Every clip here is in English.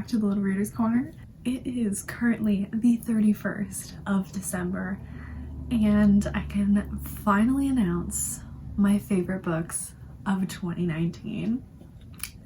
back to the Little Reader's Corner. It is currently the 31st of December and I can finally announce my favorite books of 2019.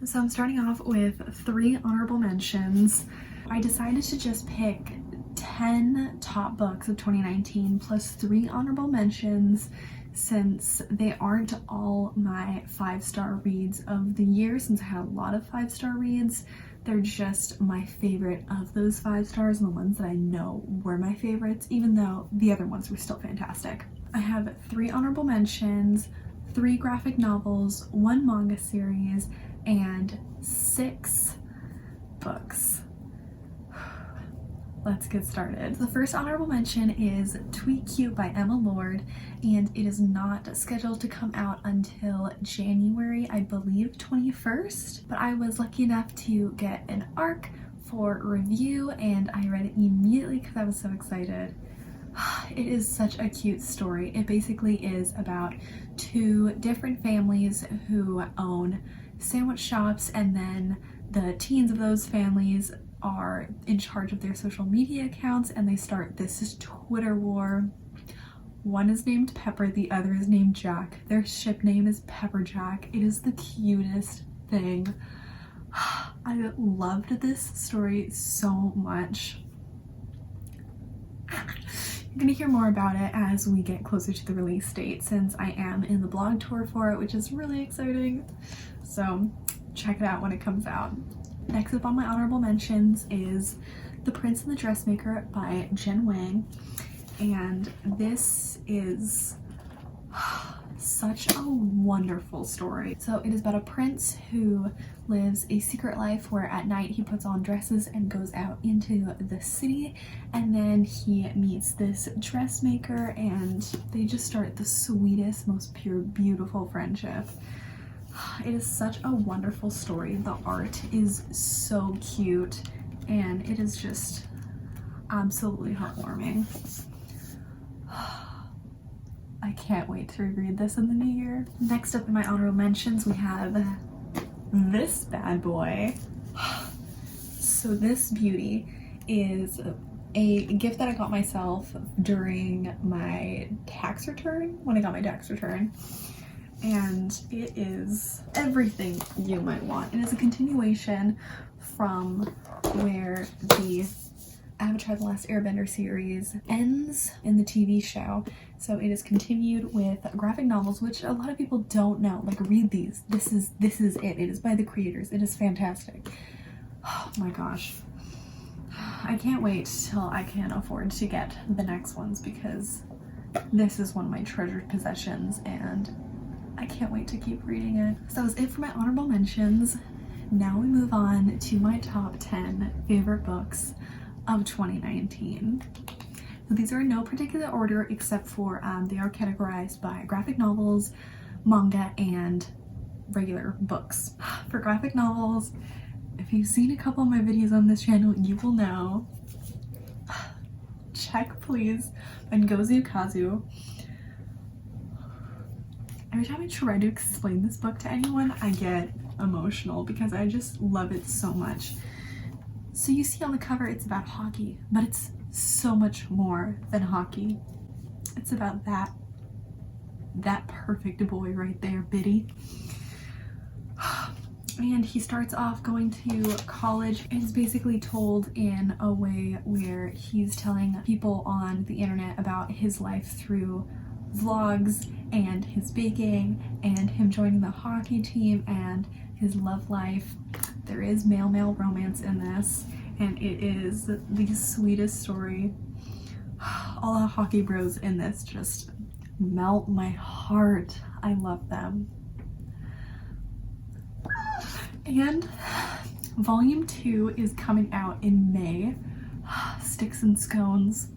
So I'm starting off with 3 honorable mentions. I decided to just pick 10 top books of 2019 plus 3 honorable mentions since they aren't all my 5-star reads of the year. Since I had a lot of 5-star reads, they're just my favorite of those 5 stars and the ones that I know were my favorites, even though the other ones were still fantastic. I have 3 honorable mentions, 3 graphic novels, 1 manga series, and 6 books. Let's get started. The first honorable mention is Tweet Cute by Emma Lord, and it is not scheduled to come out until January, I believe 21st, but I was lucky enough to get an ARC for review and I read it immediately because I was so excited. It is such a cute story. It basically is about 2 different families who own sandwich shops, and then the teens of those families are in charge of their social media accounts and they start this Twitter war. One is named Pepper, the other is named Jack. Their ship name is Pepper Jack. It is the cutest thing. I loved this story so much. You're gonna hear more about it as we get closer to the release date, since I am in the blog tour for it, which is really exciting. So check it out when it comes out. Next up on my honorable mentions is The Prince and the Dressmaker by Jen Wang, and this is such a wonderful story. So it is about a prince who lives a secret life where at night he puts on dresses and goes out into the city, and then he meets this dressmaker and they just start the sweetest, most pure, beautiful friendship. It is such a wonderful story. The art is so cute and it is just absolutely heartwarming. I can't wait to reread this in the new year. Next up in my honorable mentions, we have this bad boy. So this beauty is a gift that I got myself during my tax return, when I got my tax return. And it is everything you might want. It is a continuation from where the Avatar: The Last Airbender series ends in the TV show. So it is continued with graphic novels, which a lot of people don't know. Like, read these. This is it. It is by the creators. It is fantastic. Oh my gosh. I can't wait till I can afford to get the next ones, because this is one of my treasured possessions and I can't wait to keep reading it. So that was it for my honorable mentions. Now we move on to my top 10 favorite books of 2019. So these are in no particular order except for they are categorized by graphic novels, manga, and regular books. For graphic novels, if you've seen a couple of my videos on this channel, you will know. Check Please by Ngozi Kazu. Every time I try to explain this book to anyone, I get emotional because I just love it so much. So you see on the cover it's about hockey, but it's so much more than hockey. It's about that perfect boy right there, Biddy. And he starts off going to college and is basically told in a way where he's telling people on the internet about his life through vlogs and his baking and him joining the hockey team and his love life. There is male-male romance in this, and it is the sweetest story. All the hockey bros in this just melt my heart. I love them. And volume 2 is coming out in May. Sticks and Scones.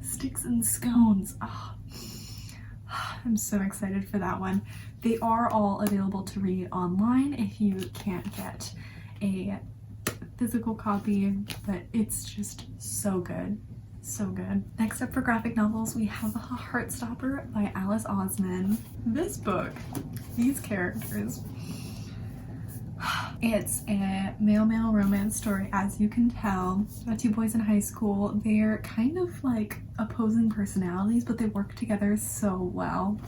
Sticks and Scones. Oh, I'm so excited for that one. They are all available to read online if you can't get a physical copy, but it's just so good. So good. Next up for graphic novels, we have Heartstopper by Alice Osman. This book, these characters, It's a male-male romance story, as you can tell. Two boys in high school. They're kind of like opposing personalities, but they work together so well.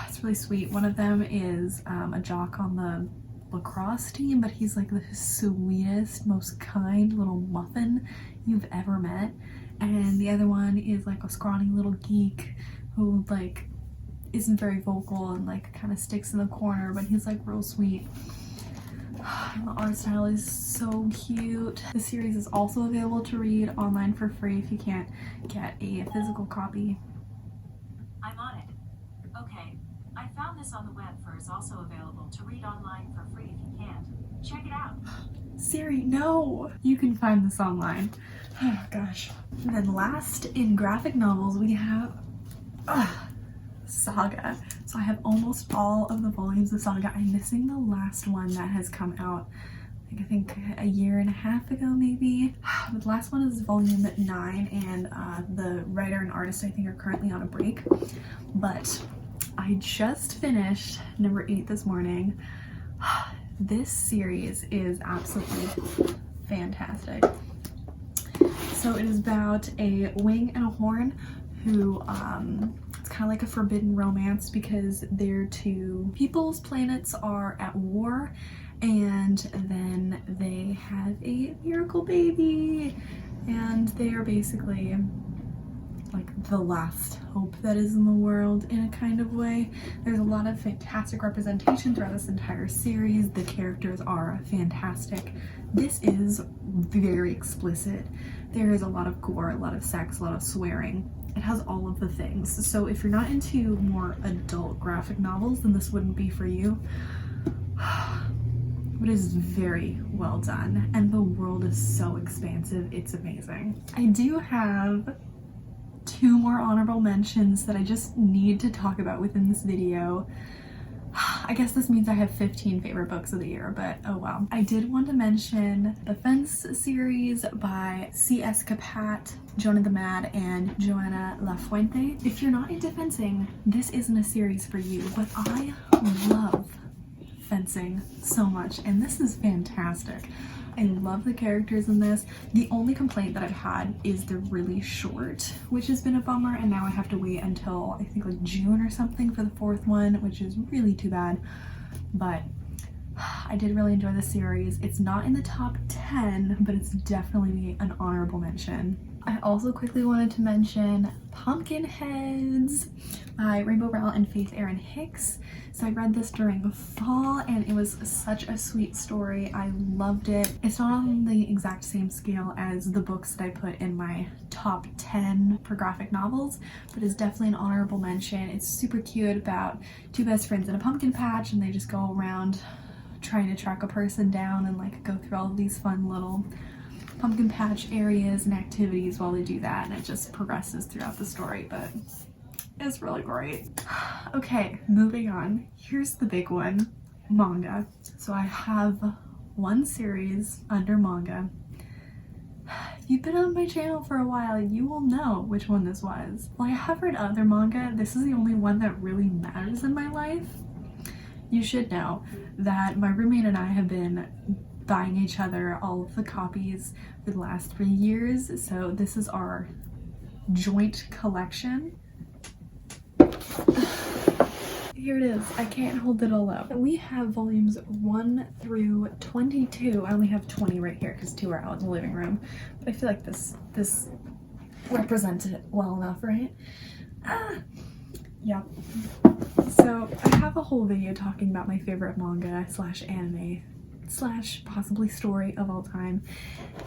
It's really sweet. One of them is a jock on the lacrosse team, but he's like the sweetest, most kind little muffin you've ever met. And the other one is like a scrawny little geek who like isn't very vocal and like kind of sticks in the corner, but he's like real sweet. And the art style is so cute. The series is also available to read online for free if you can't get a physical copy. I'm on it. Okay, I found this on the web for is also available to read online for free if you can't. Check it out. Siri, no! You can find this online. Oh gosh. And then last in graphic novels we have Saga. So I have almost all of the volumes of Saga. I'm missing the last one that has come out, like I think a year and a half ago maybe. But the last one is volume 9, and the writer and artist I think are currently on a break. But I just finished number 8 this morning. This series is absolutely fantastic. So it is about a wing and a horn who it's kind of like a forbidden romance because their two people's planets are at war, and then they have a miracle baby, and they are basically like the last hope that is in the world in a kind of way. There's a lot of fantastic representation throughout this entire series. The characters are fantastic. This is very explicit. There is a lot of gore, a lot of sex, a lot of swearing. It has all of the things. So if you're not into more adult graphic novels, then this wouldn't be for you. But it is very well done, and the world is so expansive. It's amazing. I do have 2 more honorable mentions that I just need to talk about within this video. I guess this means I have 15 favorite books of the year, but oh well. I did want to mention the Fence series by C.S. Capat, Jonah the Mad, and Joanna Lafuente. If you're not into fencing, this isn't a series for you, but I love fencing so much, and this is fantastic. I love the characters in this. The only complaint that I've had is they're really short, which has been a bummer, and now I have to wait until I think like June or something for the 4th one, which is really too bad. But I did really enjoy the series. It's not in the top 10, but it's definitely an honorable mention. I also quickly wanted to mention Pumpkinheads by Rainbow Rowell and Faith Erin Hicks. So I read this during fall, and it was such a sweet story. I loved it. It's not on the exact same scale as the books that I put in my top 10 for graphic novels, but it's definitely an honorable mention. It's super cute about 2 best friends in a pumpkin patch, and they just go around trying to track a person down and like go through all of these fun little pumpkin patch areas and activities while they do that, and it just progresses throughout the story, but it's really great. Okay, moving on. Here's the big one, manga. So I have 1 series under manga. If you've been on my channel for a while, you will know which one this was. While I have read other manga, this is the only one that really matters in my life. You should know that my roommate and I have been buying each other all of the copies for the last 3 years, so this is our joint collection. Here it is. I can't hold it all up. We have volumes 1 through 22. I only have 20 right here because 2 are out in the living room, but I feel like this represented it well enough, right? Yeah. So I have a whole video talking about my favorite manga slash anime slash possibly story of all time.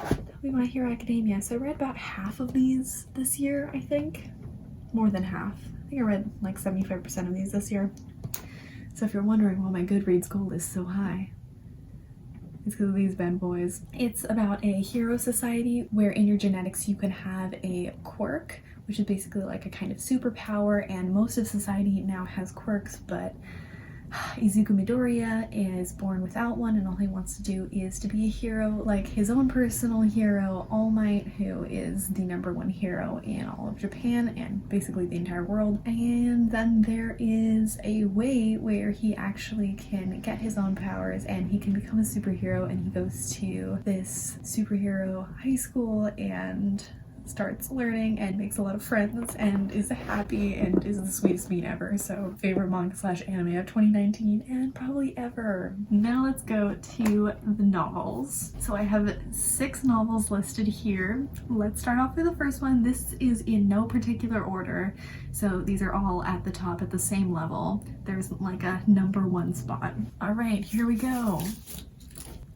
That'll be My Hero Academia. So I read about half of these this year, I think. More than half. I think I read like 75% of these this year. So if you're wondering why my Goodreads goal is so high, it's because of these bad boys. It's about a hero society where in your genetics you can have a quirk, which is basically like a kind of superpower, and most of society now has quirks, but Izuku Midoriya is born without one, and all he wants to do is to be a hero, like his own personal hero, All Might, who is the #1 hero in all of Japan and basically the entire world. And then there is a way where he actually can get his own powers and he can become a superhero, and he goes to this superhero high school and starts learning and makes a lot of friends and is happy and is the sweetest bean ever. So favorite manga/anime of 2019 and probably ever. Now let's go to the novels. So I have 6 novels listed here. Let's start off with the first one. This is in no particular order, so these are all at the top at the same level. There's like a #1 spot. All right, here we go.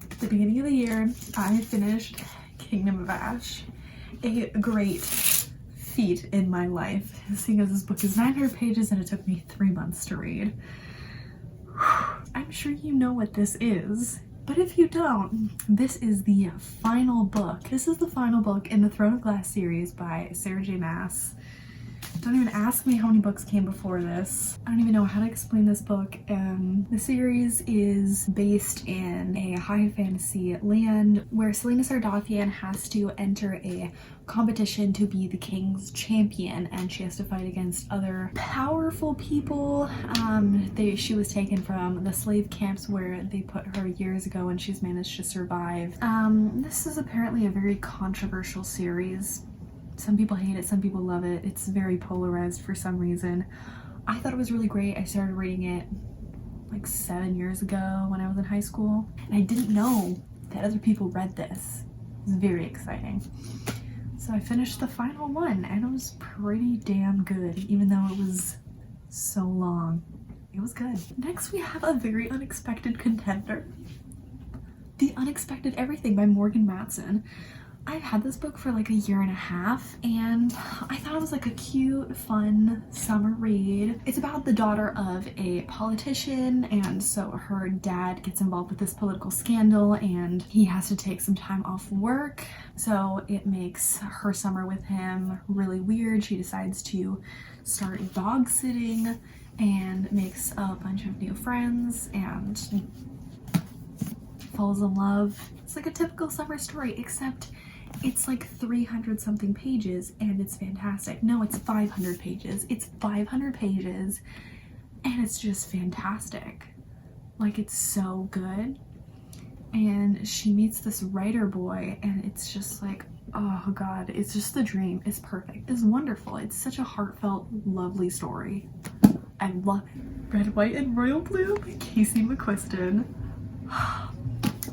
At the beginning of the year, I finished Kingdom of Ash. A great feat in my life, seeing as this book is 900 pages and it took me 3 months to read. I'm sure you know what this is, but if you don't, this is the final book. This is the final book in the Throne of Glass series by Sarah J. Maas. Don't even ask me how many books came before this. I don't even know how to explain this book. The series is based in a high fantasy land where Selena Sardothien has to enter a competition to be the king's champion, and she has to fight against other powerful people. She was taken from the slave camps where they put her years ago, and she's managed to survive. This is apparently a very controversial series. Some people hate it, some people love it. It's very polarized for some reason. I thought it was really great. I started reading it like 7 years ago when I was in high school, and I didn't know that other people read this. It was very exciting. So I finished the final one, and it was pretty damn good, even though it was so long. It was good. Next we have a very unexpected contender. The Unexpected Everything by Morgan Matson. I've had this book for like a year and a half, and I thought it was like a cute, fun summer read. It's about the daughter of a politician, and so her dad gets involved with this political scandal and he has to take some time off work. So it makes her summer with him really weird. She decides to start dog sitting and makes a bunch of new friends and falls in love. It's like a typical summer story, except it's like 300 something pages and it's fantastic. No, it's 500 pages. It's 500 pages and it's just fantastic. Like, it's so good. And she meets this writer boy and it's just like, oh god, it's just the dream. It's perfect. It's wonderful. It's such a heartfelt, lovely story. I love it. Red, White, and Royal Blue by Casey McQuiston.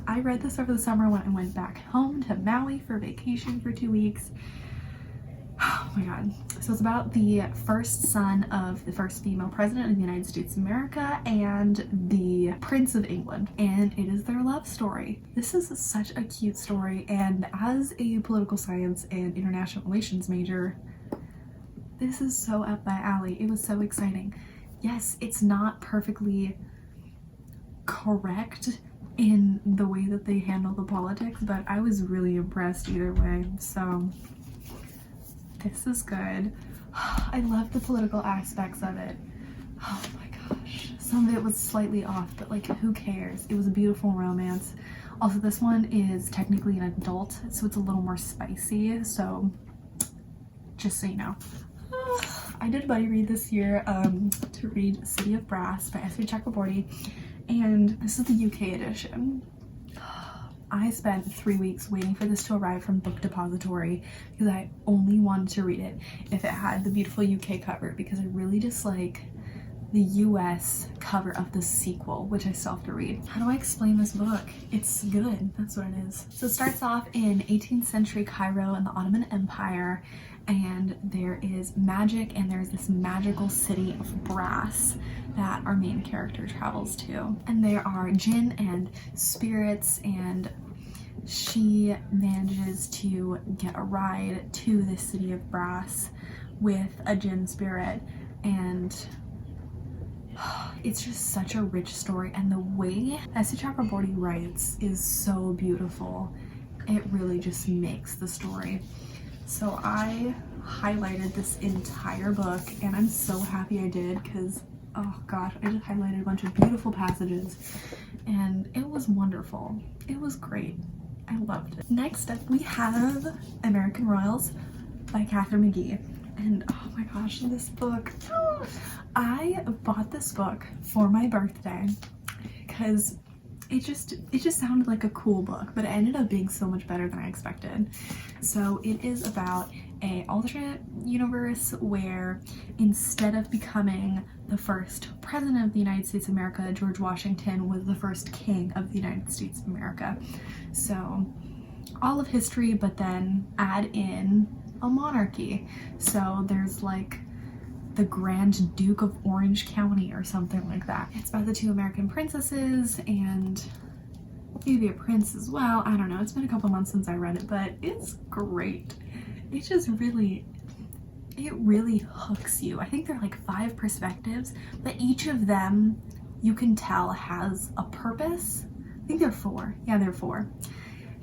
I read this over the summer when I went back home to Maui for vacation for 2 weeks. Oh my god. So it's about the first son of the first female president of the United States of America and the Prince of England, and it is their love story. This is such a cute story, and as a political science and international relations major, this is so up my alley. It was so exciting. Yes, it's not perfectly correct in the way that they handle the politics, but I was really impressed either way. So this is good. I love the political aspects of it. Oh my gosh. Some of it was slightly off, but like, who cares? It was a beautiful romance. Also, this one is technically an adult, so it's a little more spicy, so just so you know. I did buddy read this year to read City of Brass by S.V. Chakraborty, and this is the UK edition. I spent 3 weeks waiting for this to arrive from Book Depository because I only wanted to read it if it had the beautiful UK cover, because I really dislike the US cover of the sequel, which I still have to read. How do I explain this book? It's good, that's what it is. So it starts off in 18th century Cairo in the Ottoman Empire, and there is magic, and there's this magical city of brass that our main character travels to. And there are jinn and spirits, and she manages to get a ride to this city of brass with a jinn spirit, and it's just such a rich story, and the way S.V. Chakraborty writes is so beautiful. It really just makes the story. So I highlighted this entire book, and I'm so happy I did, because oh gosh, I just highlighted a bunch of beautiful passages and it was wonderful. It was great. I loved it. Next up we have American Royals by Catherine McGee. And oh my gosh, this book. I bought this book for my birthday because it just sounded like a cool book, but it ended up being so much better than I expected. So it is about a alternate universe where instead of becoming the first president of the United States of America, George Washington was the first king of the United States of America. So all of history, but then add in a monarchy. So there's like the Grand Duke of Orange County or something like that. It's by the two American princesses and maybe a prince as well. I don't know. It's been a couple months since I read it, but it's great. It just really, it really hooks you. I think there are like 5 perspectives, but each of them you can tell has a purpose. I think there are 4. Yeah, there are 4.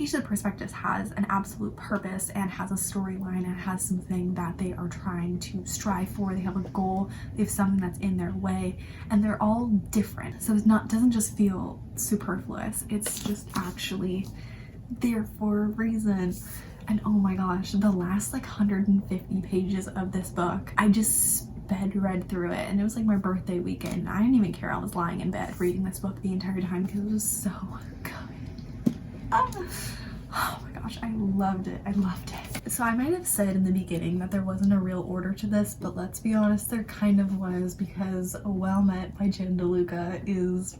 Each of the perspectives has an absolute purpose and has a storyline and has something that they are trying to strive for. They have a goal, they have something that's in their way, and they're all different. So doesn't just feel superfluous. It's just actually there for a reason. And oh my gosh, the last like 150 pages of this book, I just read through it, and it was like my birthday weekend. I didn't even care. I was lying in bed reading this book the entire time because it was so good. Oh my gosh, I loved it. I loved it. So I might have said in the beginning that there wasn't a real order to this, but let's be honest, there kind of was, because Well Met by Jen DeLuca is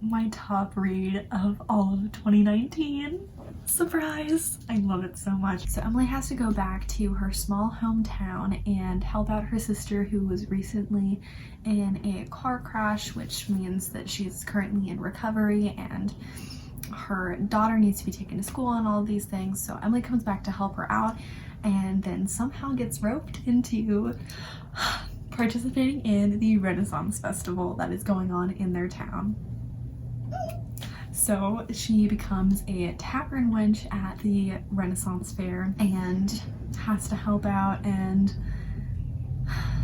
my top read of all of 2019. Surprise! I love it so much. So Emily has to go back to her small hometown and help out her sister, who was recently in a car crash, which means that she's currently in recovery and her daughter needs to be taken to school and all of these things. So Emily comes back to help her out and then somehow gets roped into participating in the Renaissance Festival that is going on in their town. So she becomes a tavern wench at the Renaissance Fair and has to help out, and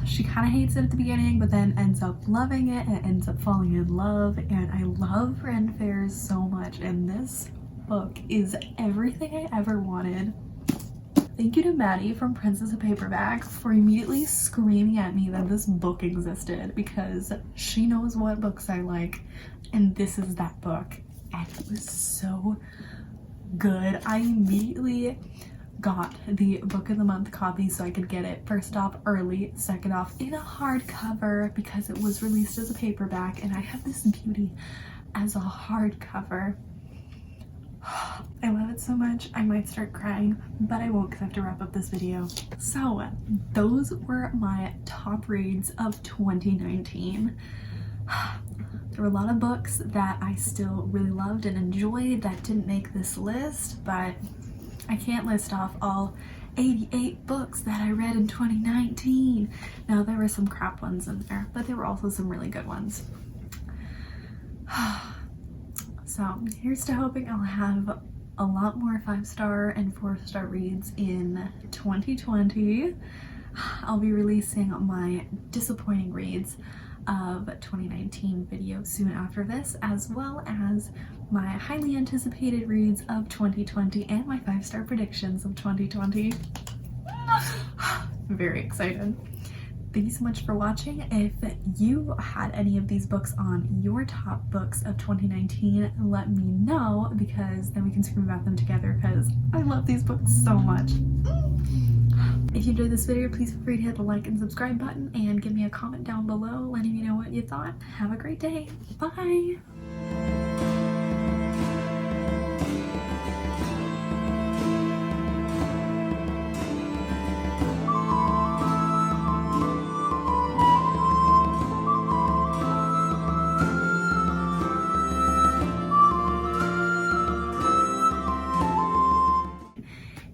she kind of hates it at the beginning, but then ends up loving it and ends up falling in love. And I love Ren fairs so much, and this book is everything I ever wanted. Thank you to Maddie from Princess of Paperback for immediately screaming at me that this book existed, because she knows what books I like, and this is that book. And it was so good. I immediately got the book of the month copy so I could get it first off early, second off in a hardcover because it was released as a paperback, and I have this beauty as a hardcover. I love it so much. I might start crying, but I won't because I have to wrap up this video. So those were my top reads of 2019. There were a lot of books that I still really loved and enjoyed that didn't make this list, but I can't list off all 88 books that I read in 2019. Now, there were some crap ones in there, but there were also some really good ones. So here's to hoping I'll have a lot more 5-star and 4-star reads in 2020. I'll be releasing my disappointing reads of 2019 video soon after this, as well as my highly anticipated reads of 2020 and my 5-star predictions of 2020. Very excited. Thank you so much for watching. If you had any of these books on your top books of 2019, let me know, because then we can scream about them together, because I love these books so much. If you enjoyed this video, please feel free to hit the like and subscribe button and give me a comment down below letting me know what you thought. Have a great day. Bye!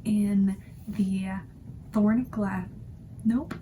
In the Thorn of Glass. Nope.